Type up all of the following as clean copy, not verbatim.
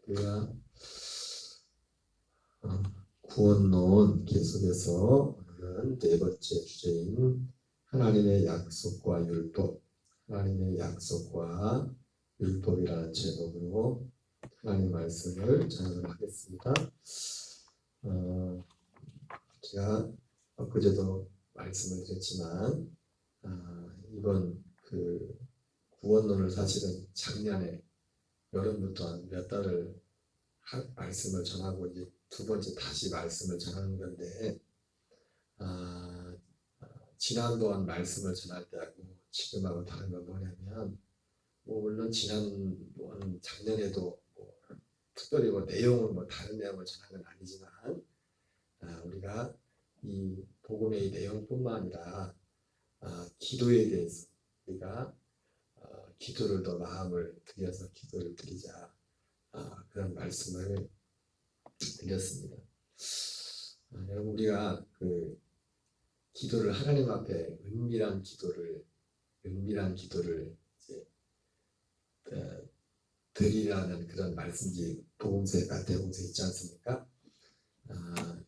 우리가 구원론 계속해서 오늘은 네 번째 주제인 하나님의 약속과 율법, 하나님의 약속과 율법이라는 제목으로 하나님 말씀을 전하도록 하겠습니다. 제가 엊그제도 말씀을 드렸지만 이번 구원론을 사실은 작년에 여름부터 한 몇 달을 말씀을 전하고 이제 두 번째 다시 말씀을 전하는 건데 지난번 말씀을 전할 때하고 지금하고 다른 건 뭐냐면 물론 지난번 작년에도 특별히 내용은 다른 내용을 전한 건 아니지만 우리가 이 복음의 내용뿐만 아니라 기도에 대해서 우리가 기도를 더 마음을 들여서 기도를 드리자 그런 말씀을 드렸습니다. 여러분 우리가 기도를 하나님 앞에 은밀한 기도를 이제 드리라는 그런 말씀이 복음서에 마태복음서에 있지 않습니까?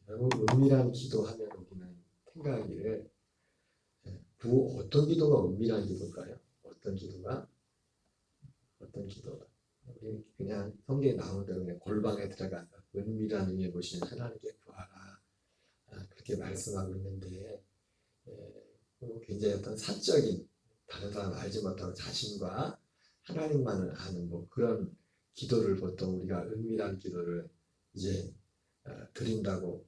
여러분 은밀한 기도하면 우리는 생각하기를 어떤 기도가 은밀한 기도일까요? 어떤 기도가 우리 그냥 성경에 나오는 대로 그냥 골방에 들어가서 은밀한 중에 보시는 하나님께 구하라 그렇게 말씀하고 있는데 굉장히 어떤 사적인 다른 사람 알지 못하고 자신과 하나님만을 아는 그런 기도를 보통 우리가 은밀한 기도를 이제 드린다고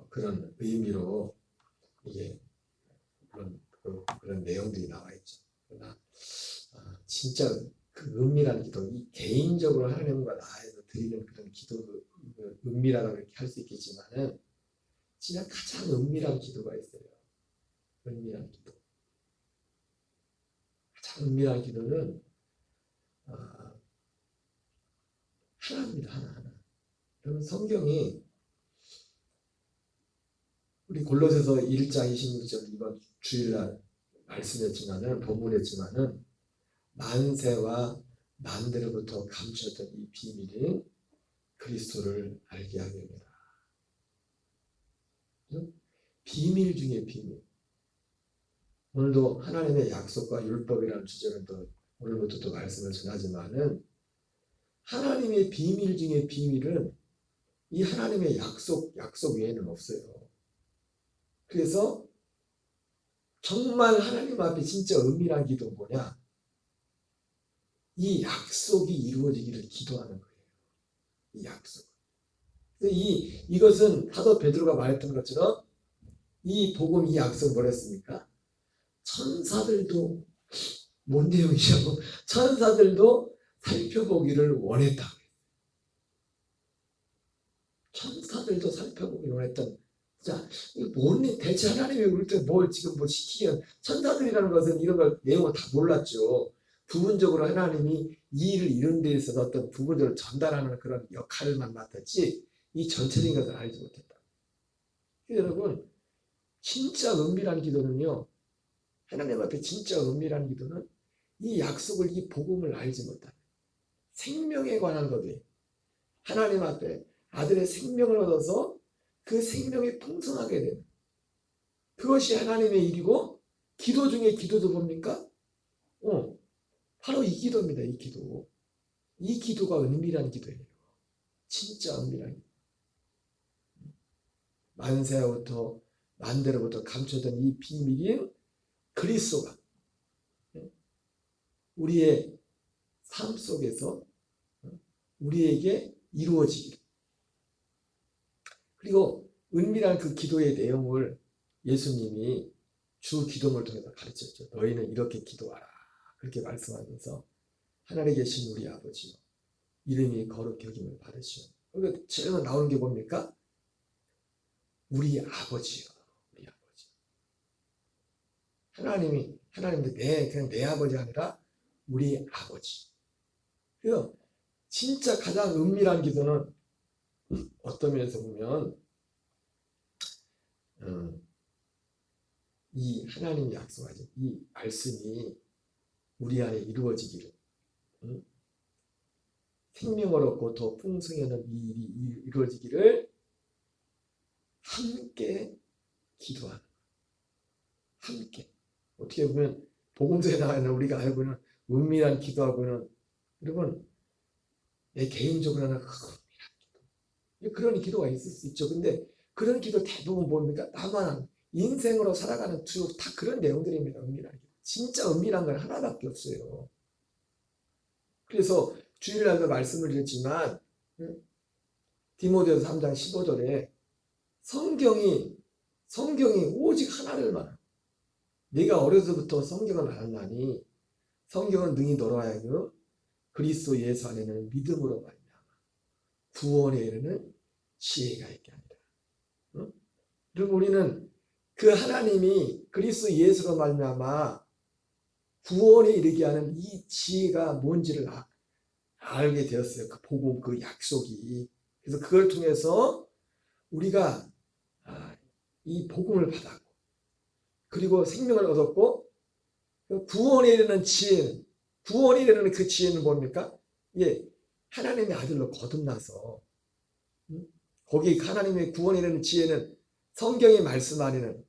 그런 의미로 이게 그런 내용들이 나와 있죠. 그러나 진짜 은밀한 기도, 이 개인적으로 하나님과 나에서 드리는 그런 기도도 은밀하다고 이렇게 할 수 있겠지만은 진짜 가장 은밀한 기도가 있어요. 은밀한 기도. 가장 은밀한 기도는 하나입니다. 하나. 여러분 성경이 우리 골로새서 1장 26절 이번 주일날 말씀했지만은 본문했지만은 만세와 만대로부터 감추었던 이 비밀이 그리스도를 알게 하려니라. 비밀 중에 비밀. 오늘도 하나님의 약속과 율법이라는 주제로 또 오늘부터 또 말씀을 전하지만은 하나님의 비밀 중에 비밀은 이 하나님의 약속 외에는 없어요. 그래서 정말 하나님 앞에 진짜 은밀한 기도는 뭐냐? 이 약속이 이루어지기를 기도하는 거예요. 이 약속. 이것은 사도 베드로가 말했던 것처럼 이 복음, 이 약속 뭐랬습니까? 천사들도 뭔 내용이냐고 천사들도 살펴보기를 원했다. 천사들도 살펴보기를 원했던. 자, 대체 하나님이 우리 때 뭘 지금 시키면 천사들이라는 것은 이런 걸 내용을 다 몰랐죠. 부분적으로 하나님이 이 일을 이룬 데 있어서 어떤 부분적으로 전달하는 그런 역할만 맡았지 이 전체적인 것을 알지 못했다. 여러분 진짜 은밀한 기도는요. 하나님 앞에 진짜 은밀한 기도는 이 약속을 이 복음을 알지 못하는 생명에 관한 것이 하나님 앞에 아들의 생명을 얻어서 그 생명이 풍성하게 되는 그것이 하나님의 일이고 기도 중에 기도도 뭡니까? 바로 이 기도입니다. 이 기도. 이 기도가 은밀한 기도예요. 진짜 은밀한 기도. 만세로부터 만대로부터 감춰진 이 비밀인 그리스도가 우리의 삶 속에서 우리에게 이루어지기를. 그리고 은밀한 그 기도의 내용을 예수님이 주 기도문을 통해서 가르쳤죠. 너희는 이렇게 기도하라. 그렇게 말씀하면서 하늘에 계신 우리 아버지요. 이름이 거룩히 여김을 받으시오. 그러니까 제일 나오는 게 뭡니까? 우리 아버지요. 우리 아버지. 하나님도 그냥 내 아버지가 아니라 우리 아버지. 그래서 진짜 가장 은밀한 기도는 어떤 면에서 보면 이 하나님이 약속하신 이 말씀이 우리 안에 이루어지기를 생명을 얻고 더 풍성하는 이 일이 이루어지기를 함께 기도하는, 함께. 어떻게 보면 복음서에 나와 있는 우리가 알고 있는 은밀한 기도하고는, 여러분, 내 개인적으로는 은밀한 기도, 그런 기도가 있을 수 있죠. 근데 그런 기도 대부분 뭡니까? 나만 인생으로 살아가는 쭉 다 그런 내용들입니다. 은밀한 기도. 진짜 은밀한 건 하나밖에 없어요. 그래서 주일날도 말씀을 드렸지만 디모데후서 3장 15절에 성경이 오직 하나를 말합니다. 네가 어려서부터 성경을 알았나니 성경은 능히 너로 하여금 그리스도 예수 안에는 믿음으로 말미암아 구원에 이르는 지혜가 있게 하리라. 그리고 우리는 그 하나님이 그리스도 예수로 말미암아 구원에 이르게 하는 이 지혜가 뭔지를 알게 되었어요. 그 복음, 그 약속이. 그래서 그걸 통해서 우리가 이 복음을 받았고, 그리고 생명을 얻었고, 구원에 이르는 지혜는, 구원에 이르는 그 지혜는 뭡니까? 예, 하나님의 아들로 거듭나서, 거기 하나님의 구원에 이르는 지혜는 성경의 말씀 안에는,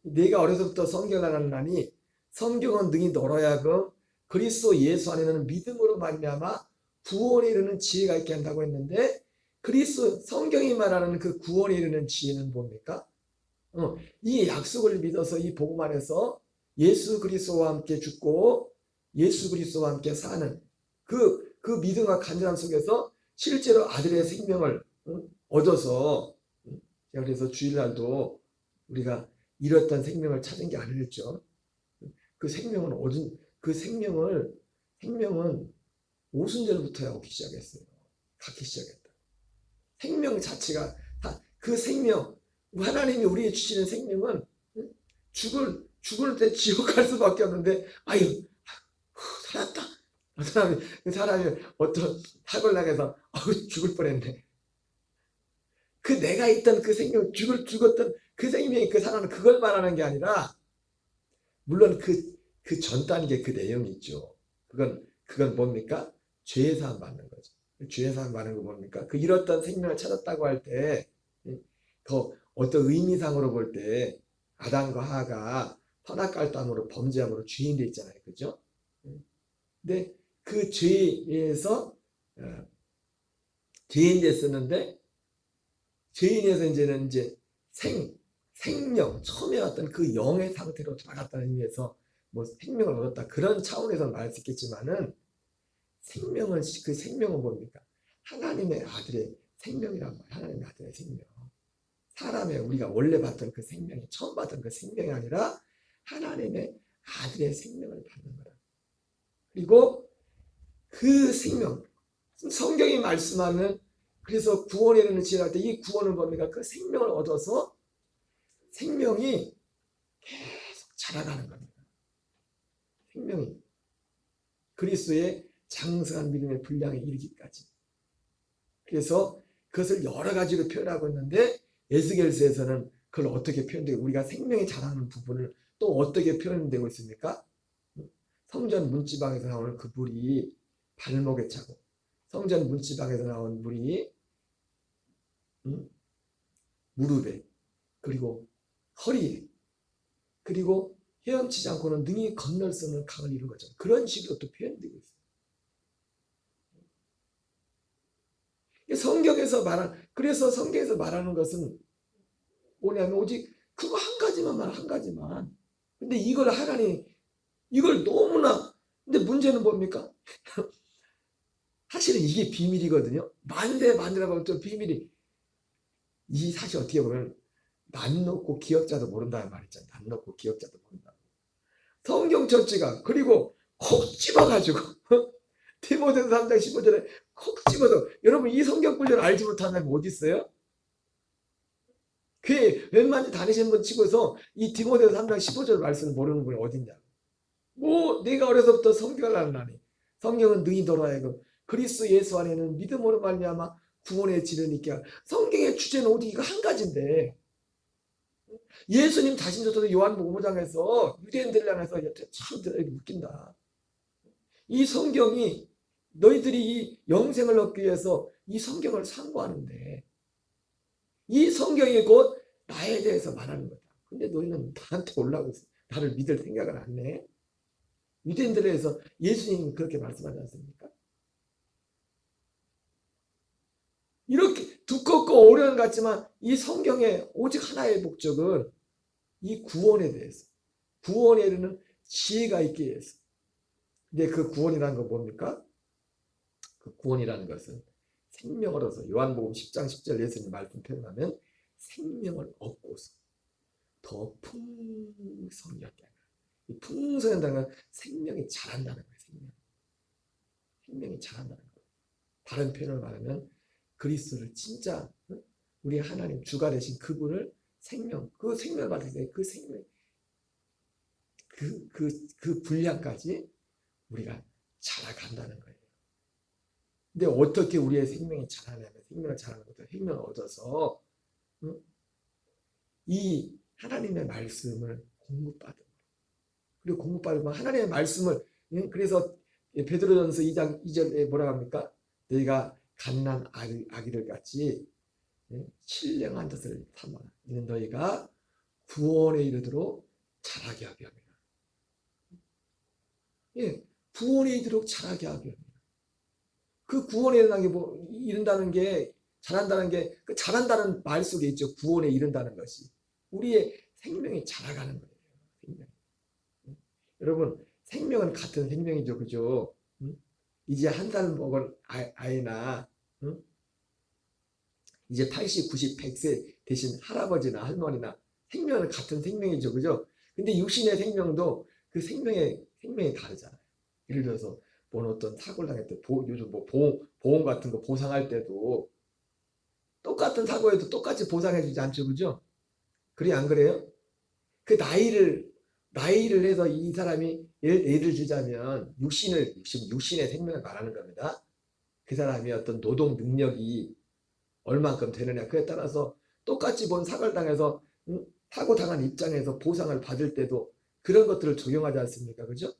내가 어려서부터 성경을 알았나니 성경은 능히 너로 하여금 그리스도 예수 안에는 믿음으로 말미암아 구원에 이르는 지혜가 있게 한다고 했는데, 그리스도 성경이 말하는 그 구원에 이르는 지혜는 뭡니까? 이 약속을 믿어서 이 복음 안에서 예수 그리스도와 함께 죽고 예수 그리스도와 함께 사는 그 믿음과 간절함 속에서 실제로 아들의 생명을 얻어서, 그래서 주일날도 우리가 잃었던 생명을 찾은 게 아니었죠. 그 생명은 생명은 오순절부터 오기 시작했어요. 갖기 시작했다. 생명 자체가 그 생명, 하나님이 우리에게 주시는 생명은 죽을 때 지옥 갈 수밖에 없는데, 살았다. 그 사람이 어떤 사고를 당해서 죽을 뻔했네. 그 내가 있던 그 생명, 죽었던 그 생명이 그 사람은 그걸 말하는 게 아니라, 물론 그 전 단계 그 내용이 있죠. 그건 뭡니까? 죄의 사함 받는 거죠. 죄의 사함 받는 거 뭡니까? 그 잃었던 생명을 찾았다고 할 때, 더 어떤 의미상으로 볼 때 아담과 하하가 선악과를 범죄함으로 죄인 돼 있잖아요. 그죠? 근데 그 죄에서 죄인 됐었는데, 죄인에서 이제는 생명, 처음에 왔던 그 영의 상태로 돌아갔다는 의미에서 뭐 생명을 얻었다, 그런 차원에서 말할 수 있겠지만은, 그 생명은 뭡니까? 하나님의 아들의 생명이란 말이에요. 하나님의 아들의 생명. 사람의 우리가 원래 받던 그 생명이, 처음 받던 그 생명이 아니라 하나님의 아들의 생명을 받는 거라. 그리고 그 생명, 성경이 말씀하는, 그래서 구원에 이르는 지혜를 할 때 이 구원은 뭡니까? 그 생명을 얻어서 생명이 계속 자라가는 겁니다. 생명이 그리스도의 장성한 믿음의 분량에 이르기까지. 그래서 그것을 여러 가지로 표현하고 있는데, 에스겔서에서는 그걸 어떻게 표현되고, 우리가 생명이 자라는 부분을 또 어떻게 표현되고 있습니까? 성전 문지방에서 나오는 그 물이 발목에 차고, 성전 문지방에서 나온 물이 무릎에, 그리고 허리에, 그리고 헤엄치지 않고는 능히 건널 수 없는 강을 이룬 것처럼, 그런 식으로 또 표현되고 있어요. 그래서 성경에서 말하는 것은 뭐냐면 오직 그거 한 가지만. 근데 이걸 너무나, 근데 문제는 뭡니까? 사실은 이게 비밀이거든요. 만들어가면 또 비밀이, 이 사실 어떻게 보면 난 놓고 기억자도 모른다는 말 있잖아요. 난 놓고 기억자도 모른다. 성경 전체가, 그리고 콕 집어가지고 디모데후서 3장 15절에 콕 집어서, 여러분 이 성경 구절을 알지 못하는 사람이 어디 있어요? 교회 웬만히 다니시는 분 치고서 이 디모데후서 3장 15절 말씀을 모르는 분이 어딨냐. 내가 어려서부터 성경을 알았나니 성경은 능히 너로 하여금 그리스도 예수 안에는 믿음으로 말미암아 구원의 지혜를 있게 하라. 성경의 주제는 오직 이거 한 가지인데, 예수님 자신조차도 요한복음 5장에서 유대인들을 향해서 참 웃긴다. 이 성경이 너희들이 이 영생을 얻기 위해서 이 성경을 상고하는데 이 성경이 곧 나에 대해서 말하는 거다. 근데 너희는 나한테 올라오고 있어. 나를 믿을 생각을 안 해. 유대인들에 대해서 예수님이 그렇게 말씀하지 않습니까? 이렇게 두껍고 어려운 것 같지만 이 성경의 오직 하나의 목적은 이 구원에 대해서, 구원에 이르는 지혜가 있기 위해서. 근데 그 구원이라는 건 뭡니까? 그 구원이라는 것은 생명을 얻어서 요한복음 10장 10절 예수님 말씀 표현하면 생명을 얻고서 더 풍성하게 하는. 이 풍성한다는 건 생명이 자란다는 거예요. 생명이 자란다는 거예요. 다른 표현을 말하면 그리스도를 진짜 우리 하나님 주가 되신 그분을 그 생명을 받을 때 그 생명 그 분량까지 우리가 자라간다는 거예요. 근데 어떻게 우리의 생명이 자라냐면 생명을 자라는 것도 생명을 얻어서 이 하나님의 말씀을 공급받은 거예요. 그리고 공급받으면 하나님의 말씀을 그래서 베드로전서 2장 2절에 뭐라고 합니까? 너희가 갓난 아기들 같이 신령한 젖을 삼아 이는 너희가 구원에 이르도록 자라게 하게 합니다. 예, 구원에 이르도록 자라게 하게 합니다. 그 구원에 이른다는 게 자란다는 게 그 자란다는 말 속에 있죠. 구원에 이른다는 것이 우리의 생명이 자라가는 거예요. 생명. 여러분 생명은 같은 생명이죠, 그죠? 이제 한 살 먹은 아이나 이제 80, 90, 100세 되신 할아버지나 할머니나 생명은 같은 생명이죠, 그죠? 근데 육신의 생명도 그 생명이 다르잖아요. 예를 들어서 어떤 사고를 당할 때 요즘 보험 같은 거 보상할 때도 똑같은 사고에도 똑같이 보상해주지 않죠, 그죠? 그래 안 그래요? 그 나이를 해서 이 사람이 예를 들자면 육신의 생명을 말하는 겁니다. 그 사람이 어떤 노동 능력이 얼만큼 되느냐 그에 따라서 똑같이 사고를 당해서 사고 당한 입장에서 보상을 받을 때도 그런 것들을 적용하지 않습니까? 그죠?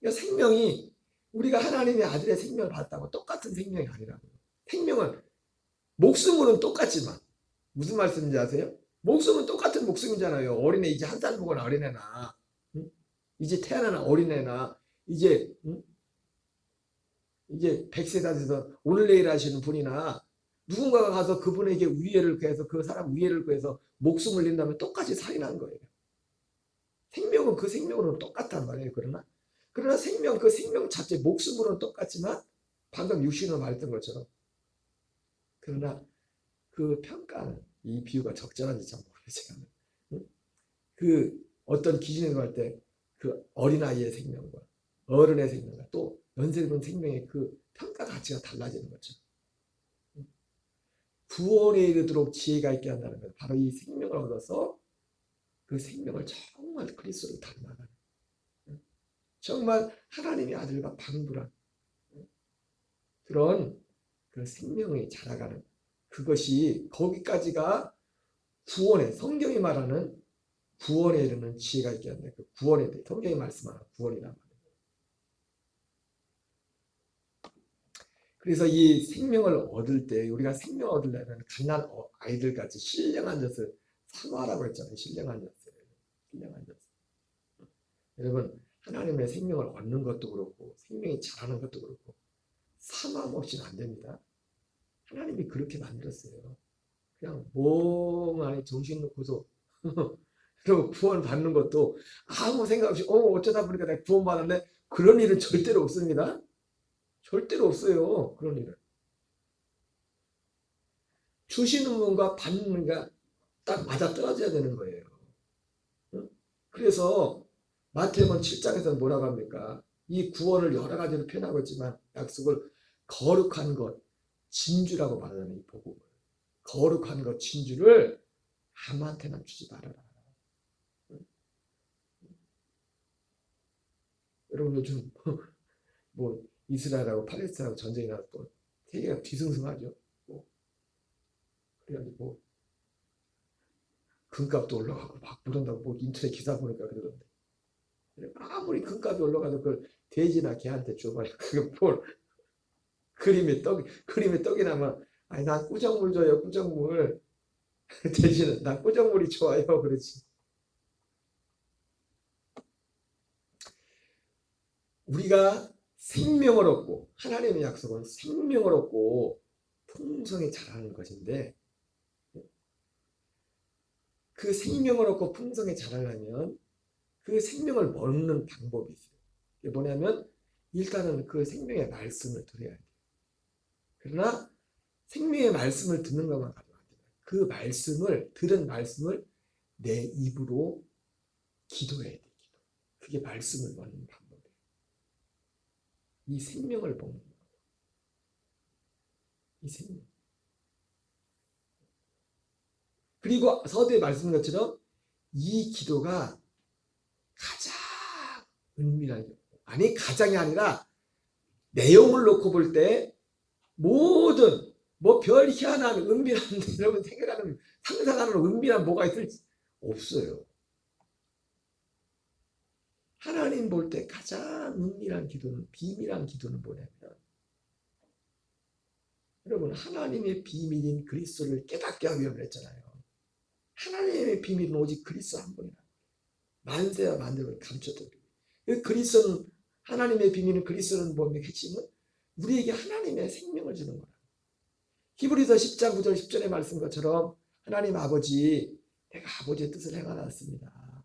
그러니까 생명이 우리가 하나님의 아들의 생명을 받았다고 똑같은 생명이 아니라고요. 생명은 목숨으로는 똑같지만 무슨 말씀인지 아세요? 목숨은 똑같은 목숨이잖아요. 어린애 이제 한 살 먹은 어린애나 이제 태어난 어린애나 이제 100세 다 돼서 오늘 내일 하시는 분이나 누군가가 가서 그분에게 위해를 구해서 그 사람 위해를 구해서 목숨을 낸다면 똑같이 살인한 거예요. 생명은 그 생명으로는 똑같단 말이에요. 그러나 그 생명 자체 목숨으로는 똑같지만 방금 육신으로 말했던 것처럼 그러나 그 평가는 이 비유가 적절한지 잘 모르겠지만 그 어떤 기준으로 할 때 그 어린아이의 생명과 어른의 생명과 또 연세 든 생명의 그 평가 가치가 달라지는 거죠. 구원에 이르도록 지혜가 있게 한다는 것 바로 이 생명을 얻어서 그 생명을 정말 그리스도를 닮아가는 정말 하나님의 아들과 방불한 그런 그 생명이 자라가는 그것이 거기까지가 구원의 성경이 말하는 구원에 이르는 지혜가 있게 한다. 그 구원에 대해 성경이 말씀하는 구원이란 말이에요. 그래서 이 생명을 얻을 때 우리가 생명을 얻으려면 갓난 아이들 같이 신령한 젖을 삼아라고 했잖아요. 신령한 젖을. 여러분 하나님의 생명을 얻는 것도 그렇고 생명이 자라는 것도 그렇고 삼아 먹지는 안 됩니다. 하나님이 그렇게 만들었어요. 그냥 멍하니 정신 놓고서 그리고 구원 받는 것도 아무 생각 없이 어쩌다 보니까 내가 구원 받았네 그런 일은 절대로 없습니다. 절대로 없어요. 그런 일은. 주시는 분과 받는 분과 딱 맞아 떨어져야 되는 거예요. 그래서 마태복음 7장에서는 뭐라고 합니까? 이 구원을 여러 가지로 표현하고 있지만 약속을 거룩한 것, 진주라고 말하는 이 복음을 거룩한 것, 진주를 아무한테나 주지 말아라. 여러분 요즘 이스라엘하고 팔레스타인하고 전쟁이 나서 또 세계가 뒤숭숭하죠. 그래가지고 금값도 올라가고 막 그런다고 인터넷 기사 보니까 그러던데 아무리 금값이 올라가도 그걸 돼지나 개한테 줘봐야 그게 그림에 떡이 나면, 아니, 난 꾸정물 줘요, 꾸정물. 대신에, 난 꾸정물이 좋아요. 그러지. 우리가 생명을 얻고, 하나님의 약속은 생명을 얻고, 풍성히 자라는 것인데, 그 생명을 얻고 풍성히 자라려면, 그 생명을 먹는 방법이 있어요. 그게 뭐냐면, 일단은 그 생명의 말씀을 들어야 돼요. 그러나, 생명의 말씀을 듣는 것만 가지고 안 돼요. 그 말씀을, 들은 말씀을 내 입으로 기도해야 돼요. 그게 말씀을 먹는 방법이에요. 이 생명을 먹는 거예요. 이 생명. 그리고 서두에 말씀인 것처럼 이 기도가 가장 은밀한, 아니 가장이 아니라 내용을 놓고 볼 때 모든 뭐 별 희한한 은밀한 여러분 생각하는 상상하는 은밀한 뭐가 있을지 없어요. 하나님 볼 때 가장 은밀한 기도는, 비밀한 기도는 뭐냐면, 여러분 하나님의 비밀인 그리스도를 깨닫게 하기 위함을 했잖아요. 하나님의 비밀은 오직 그리스도 한 분이라. 만세와 만대를 감춰도. 그리스도는, 하나님의 비밀은, 그리스도는 뭡니까? 핵심은 우리에게 하나님의 생명을 주는 거라. 히브리서 10장 9절 10절의 말씀 것처럼 하나님 아버지, 내가 아버지의 뜻을 행하였습니다.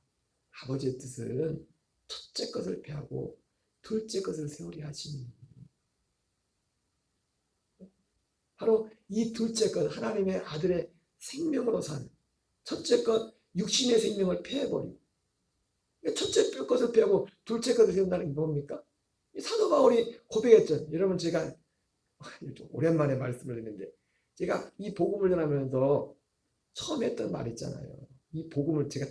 아버지의 뜻은 첫째 것을 폐하고 둘째 것을 세우려 하시니, 바로 이 둘째 것, 하나님의 아들의 생명으로 산 첫째 것, 육신의 생명을 폐해버리고, 첫째 것을 폐하고 둘째 것을 세운다는 게 뭡니까? 사도 바울이 고백했죠. 여러분, 제가 오랜만에 말씀을 했는데, 제가 이 복음을 전하면서 처음 했던 말 있잖아요. 이 복음을 제가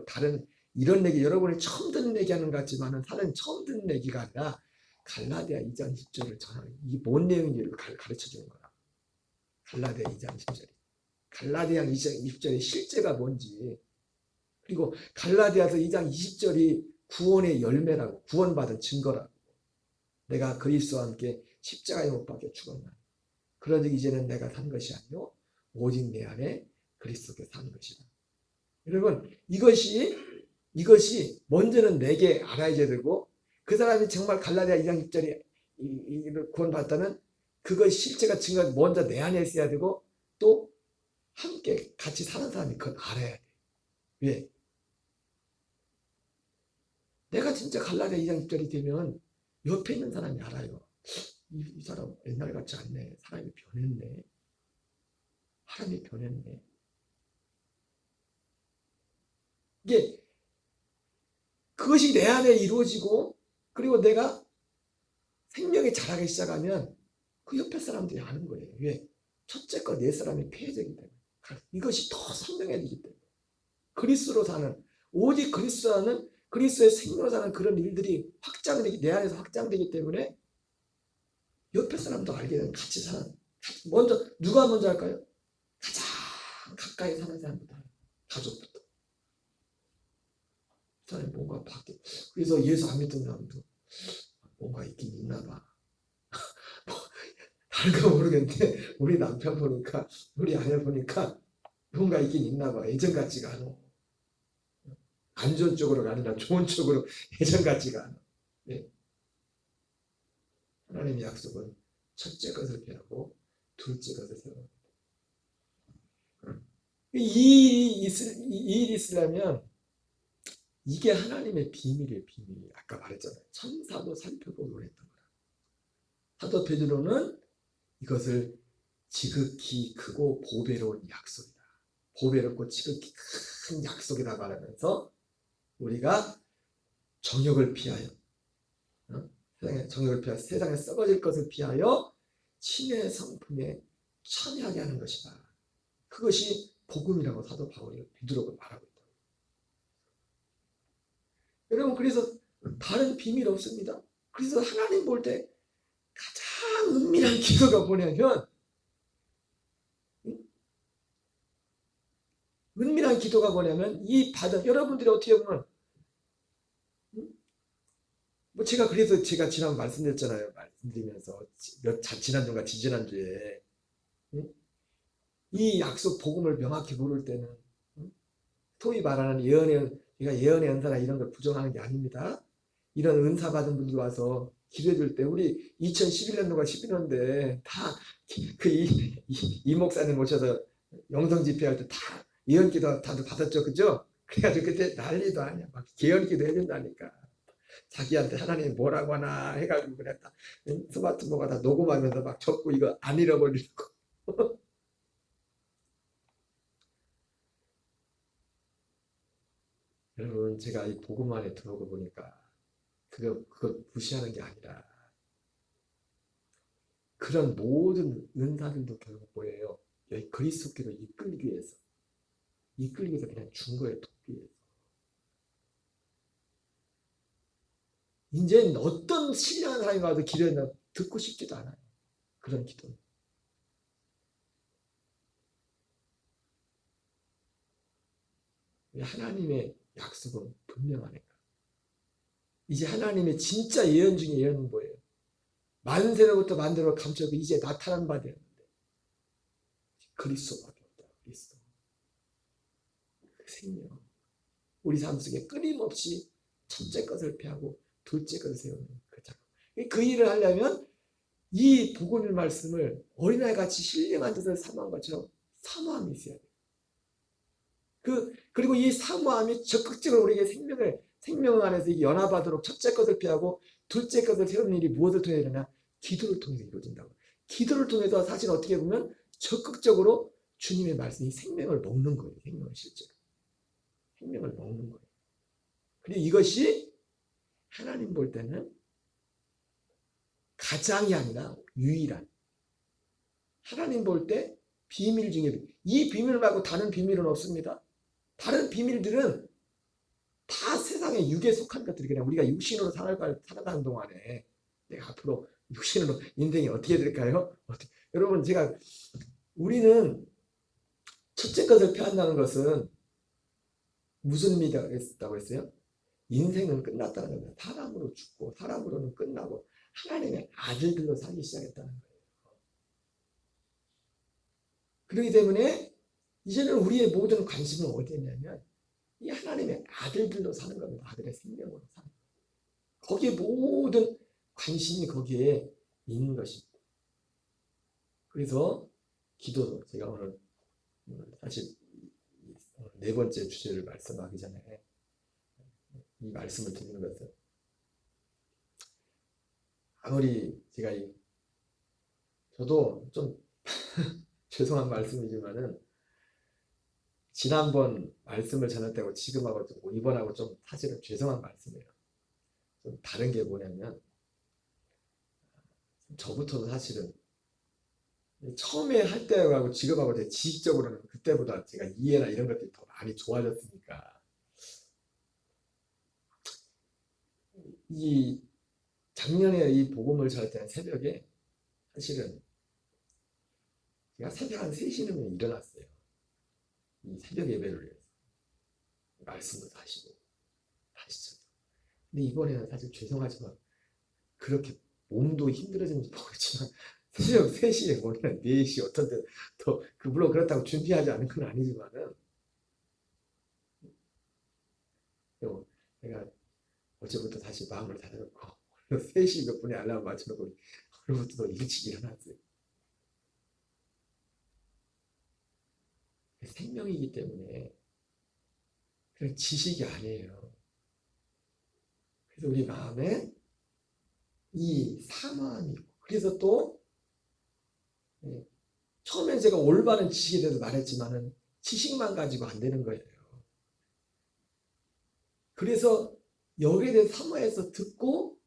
다른 이런 얘기, 여러분이 처음 듣는 얘기 하는 것 같지만은 사실 처음 듣는 얘기가 아니라 갈라디아 2장 10절을 전하는, 이게 뭔 내용인지를 가르쳐 주는 거라. 갈라디아 2장 10절이. 갈라디아 2장 20절의 실제가 뭔지, 그리고 갈라디아서 2장 20절이 구원의 열매라고, 구원받은 증거라고. 내가 그리스도와 함께 십자가에 못 박혀 죽었나. 그러니 이제는 내가 산 것이 아니요 오직 내 안에 그리스도께서 사는 것이다. 여러분, 이것이 먼저는 내게 알아야 되고, 그 사람이 정말 갈라디아 2장 10절이 구원받았다는 그것이 실제가 증거, 먼저 내 안에 있어야 되고, 또 함께 같이 사는 사람이 그걸 알아야 돼. 왜? 내가 진짜 갈라디아 2장 10절이 되면 옆에 있는 사람이 알아요. 이 사람 옛날 같지 않네. 사람이 변했네. 사람이 변했네. 이게 그것이 내 안에 이루어지고, 그리고 내가 생명이 자라기 시작하면 그 옆에 사람들이 아는 거예요. 왜? 첫째 거 내 사람이 폐해지기 때문에. 이것이 더 선명해지기 때문에. 그리스도로 사는, 오직 그리스도라는, 그리스도의 생명으로 사는 그런 일들이 확장되기, 내 안에서 확장되기 때문에 옆에 사람도 알게 되는, 같이 사는. 먼저 누가 먼저 할까요? 가장 가까이 사는 사람부터, 가족부터. 그 사람이 뭔가 바뀌어. 그래서 예수 안 믿던 사람도 뭔가 있긴 있나 봐. 다른 거 모르겠는데 우리 남편 보니까, 우리 아내 보니까 뭔가 있긴 있나 봐. 예전 같지가 않아. 안 좋은 쪽으로가 아니라 좋은 쪽으로 예전 같지가 않아. 네. 하나님의 약속은 첫째 것을 폐하고 둘째 것을 세워요. 이 일이 있으려면 이게 하나님의 비밀이에요. 비밀. 아까 말했잖아요. 천사도 살펴보고 했던 거라. 사도 베드로는 이것을 지극히 크고 보배로운 약속이다. 보배롭고 지극히 큰 약속이다 말하면서 우리가 정욕을 피하여, 정욕을 피하여 세상에 썩어질 것을 피하여 신의 성품에 참여하게 하는 것이다. 그것이 복음이라고 사도 바울이 베드로가 말하고 있다. 여러분, 그래서 다른 비밀 없습니다. 그래서 하나님 볼 때 가장 은밀한 기도가 뭐냐면, 은밀한 기도가 뭐냐면, 이 받은, 여러분들이 어떻게 보면 뭐 제가 그래서 제가 지난 말씀드렸잖아요. 말씀드리면서 지난주가 지지난주에 응? 이 약속 복음을 명확히 모를 때는 응? 소위 말하는 우리가 예언의 은사나 이런 걸 부정하는 게 아닙니다. 이런 은사 받은 분들 와서 기도해 줄 때 우리 2011년도가 11년도인데 다 그 이 목사님 모셔서 영성 집회할 때 다 예언 기도 다들 받았죠. 그죠? 그래가지고 그때 난리도 아니야. 막 예언 기도 해준다니까. 자기한테 하나님이 뭐라고 하나 해가지고 그랬다. 스마트폰가 다 녹음하면서 막 적고 이거 안 잃어버리고. 여러분 제가 이 복음 안에 들어오고 보니까 그거 무시하는 게 아니라 그런 모든 은사들도 결국 뭐예요? 여기 그리스도께로 이끌리기 위해서 그냥 준 거예요. 돕기 위해서. 이제는 어떤 신령한 사람이 와도 기도했나 듣고 싶지도 않아요. 그런 기도. 하나님의 약속은 분명하니까. 이제 하나님의 진짜 예언 중에 예언은 뭐예요? 만세로부터 만대로 감추고 이제 나타난 바 되었는데 그리스도밖에 없다. 그리스도. 그 생명. 우리 삶 속에 끊임없이 첫째 것을 피하고 둘째 것을 세우는 그 작업. 그 일을 하려면 이 복음의 말씀을 어린아이같이 신령한 뜻을 사모한 것처럼 사모함이 있어야 돼요. 그리고 이 사모함이 적극적으로 우리에게 생명 안에서 연합하도록 첫째 것을 피하고 둘째 것을 세우는 일이 무엇을 통해 되냐? 기도를 통해서 이루어진다고. 기도를 통해서 사실 어떻게 보면 적극적으로 주님의 말씀이 생명을 먹는 거예요. 생명을 실제로. 생명을 먹는 거예요. 그리고 이것이 하나님 볼 때는 가장이 아니라 유일한, 하나님 볼 때 비밀 중에 이 비밀 말고 다른 비밀은 없습니다. 다른 비밀들은 다 세상의 육에 속한 것들이 그냥 우리가 육신으로 살아가는 동안에 내가 앞으로 육신으로 인생이 어떻게 될까요? 여러분 우리는 첫째 것을 피한다는 것은 무슨 의미가 있다고 했어요? 인생은 끝났다는 겁니다. 사람으로 죽고 사람으로는 끝나고 하나님의 아들들로 살기 시작했다는 거예요. 그렇기 때문에 이제는 우리의 모든 관심은 어디에 있냐면 이 하나님의 아들들로 사는 겁니다. 아들의 생명으로 사는 거예요. 거기에 모든 관심이 거기에 있는 것입니다. 그래서 기도도 제가 오늘 사실 네 번째 주제를 말씀하기 전에 이 말씀을 드리는 것은 아무리 저도 좀 죄송한 말씀이지만은 지난번 말씀을 전할 때하고 지금하고 이번하고 좀 사실은 죄송한 말씀이에요. 좀 다른 게 뭐냐면 저부터도 사실은 처음에 할 때하고 지금하고 되게 지식적으로는 그때보다 제가 이해나 이런 것들이 더 많이 좋아졌으니까 이 작년에 이 복음을 전할 때는 새벽에 사실은 제가 새벽 한 3시는 일어났어요. 이 새벽 예배를 위해서 말씀도 하시고 하시죠. 근데 이번에는 사실 죄송하지만 그렇게 몸도 힘들어지는지 모르지만 새벽 3시에 오늘 4시 어떤 때 더 물론 그렇다고 준비하지 않은 건 아니지만은 내가 어제부터 다시 마음을 다잡고 3시 몇 분에 알람 맞춰놓고 오늘부터 더 일찍 일어났어요. 생명이기 때문에 그냥 지식이 아니에요. 그래서 우리 마음에 이 사모함이 있고 그래서 또 처음엔 제가 올바른 지식에 대해서 말했지만은 지식만 가지고 안 되는 거예요. 그래서 여기에 대해 사모해서 듣고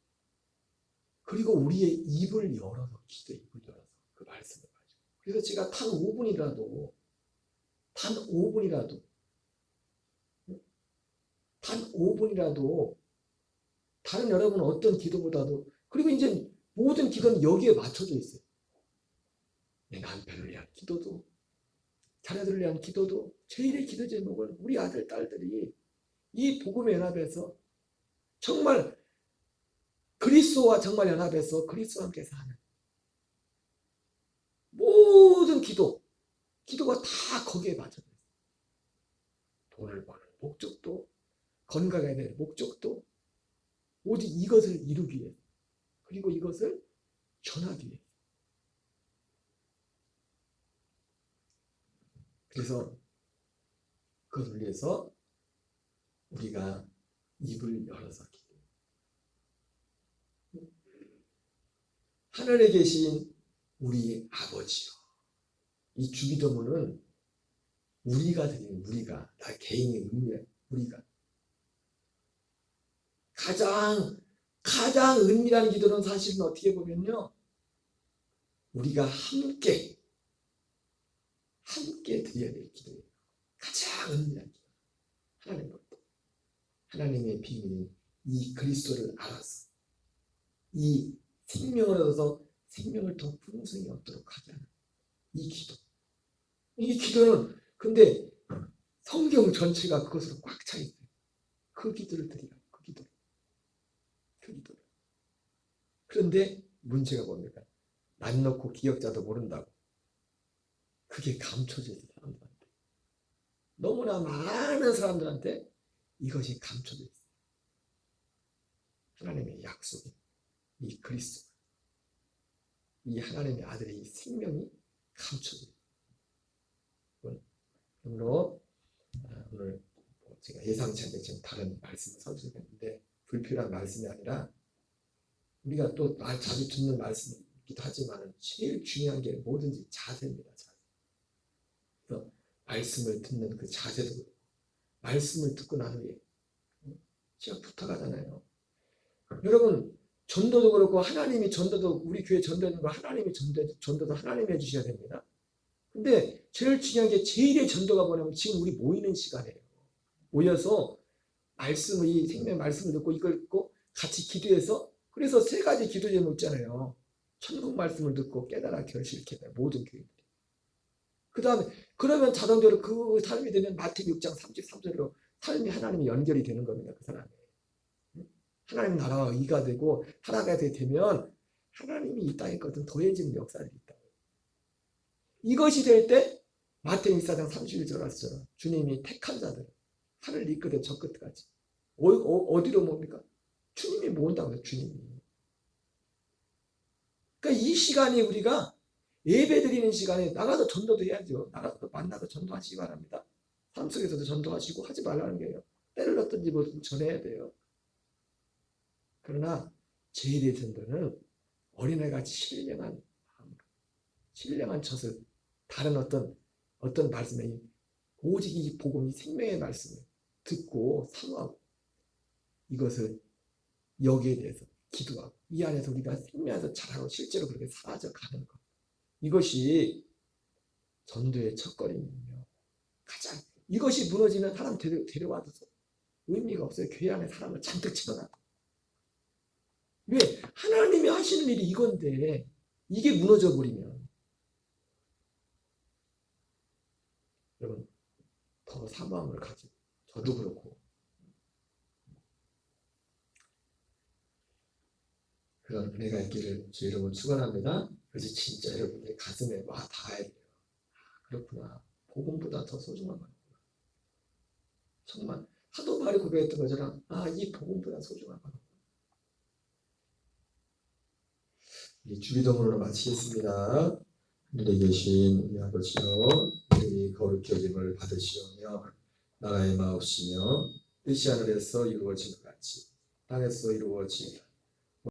그리고 우리의 입을 열어서 기도의 입을 열어서 그 말씀을 가지고 그래서 제가 단 5분이라도 다른 여러분 어떤 기도보다도 그리고 이제 모든 기도는 여기에 맞춰져 있어요. 내 남편을 위한 기도도 자녀들을 위한 기도도 제일의 기도 제목은 우리 아들 딸들이 이 복음의 연합에서 정말 그리스도와 정말 연합해서 그리스도와 함께 사는 모든 기도가 다 거기에 맞춰져 있어요. 돈을 버는 목적도, 건강해야 될 목적도 오직 이것을 이루기 위해, 그리고 이것을 전하기 위해. 그래서 그것을 위해서 우리가 입을 열어서 기도해요. 하늘에 계신 우리 아버지요. 이 주기도문은 우리가 드리는, 우리가, 나 개인의 의미예요. 우리가 가장 은밀한 기도는 사실은 어떻게 보면요, 우리가 함께 드려야 될 기도예요. 가장 은밀한 기도. 하나님의 비밀인 이 그리스도를 알아서 이 생명을 얻어서 생명을 더 풍성히 얻도록 하게 하는 이 기도. 이 기도는 근데 성경 전체가 그것으로 꽉 차 있어요. 그 기도를 드리라. 그 기도를. 그런데 문제가 뭡니까? 난 놓고 기억자도 모른다고. 그게 감춰져 있어요. 사람들한테. 너무나 많은 사람들한테 이것이 감춰져 있어요. 하나님의 약속이, 이 그리스도, 이 하나님의 아들의 이 생명이 감춰져 있어요. 그러므로 오늘 제가 예상치 않게 지금 다른 말씀을 써주셨는데 불필요한 말씀이 아니라 우리가 또 자주 듣는 말씀이기도 하지만 제일 중요한 게 뭐든지 자세입니다. 자세. 그래서 말씀을 듣는 그 자세도 그렇고, 말씀을 듣고 난 후에 제가 부탁하잖아요. 여러분, 전도도 그렇고 하나님이 전도도, 우리 교회 전도하는 거 하나님이 전도도 하나님이 해주셔야 됩니다. 근데 제일 중요한 게 제일의 전도가 뭐냐면 지금 우리 모이는 시간이에요. 모여서 이 생명의 말씀을 듣고 이걸 읽고 같이 기도해서, 그래서 3가지 기도 제목 있잖아요. 천국 말씀을 듣고 깨달아 결실케 될 모든 교회들이. 그 다음에 그러면 자동적으로 그 삶이 되면 마태복음 6장 33절로 삶이 하나님이 연결이 되는 겁니다. 그 사람이 하나님 나라와 의가 되고 살아가게 되면 하나님이 이 땅에 거든 더해지는 역사들이 있다. 이것이 될 때 마태복음 24장 31절 말씀처럼 주님이 택한 자들 하늘 이끄되 저 끝까지 어디로 뭡니까? 주님이 모은다고 해요. 주님이. 그러니까 이 시간이 우리가 예배 드리는 시간에 나가서 전도도 해야죠. 나가서 만나서 전도하시기 바랍니다. 삶 속에서도 전도하시고 하지 말라는 거예요. 때를 넣든지 뭐든 전해야 돼요. 그러나 제일의 전도는 어린애같이 신령한 젖을 다른 어떤 말씀에 오직 이 복음, 이 생명의 말씀을 듣고 사모하고 이것을 여기에 대해서 기도하고 이 안에서 우리가 생명에서 자라고 실제로 그렇게 사라져가는 것. 이것이 전도의 첫걸음이며 가장, 이것이 무너지면 사람 데려와도 의미가 없어요. 교회 안에 사람을 잔뜩 집어넣고. 왜? 하나님이 하시는 일이 이건데 이게 무너져 버리면 여러분 더 사모함을 가지고, 저도 그렇고 그런 은혜가 있기를 주 이름으로 축원합니다. 그래서 진짜 여러분들 가슴에 와 닿아야 돼요. 그렇구나. 복음보다 더 소중한 거구나. 정말 하도 많이 고백했던 것처럼 이 복음보다 소중한 거구나. 이 주기도문으로 마치겠습니다. 하늘에 계신 우리 아버지여, 이름이 거룩히 여김을 받으시오며 나라의 마옵시며 뜻이 하늘에서 이루어지는 같이 땅에서 이루어지리라.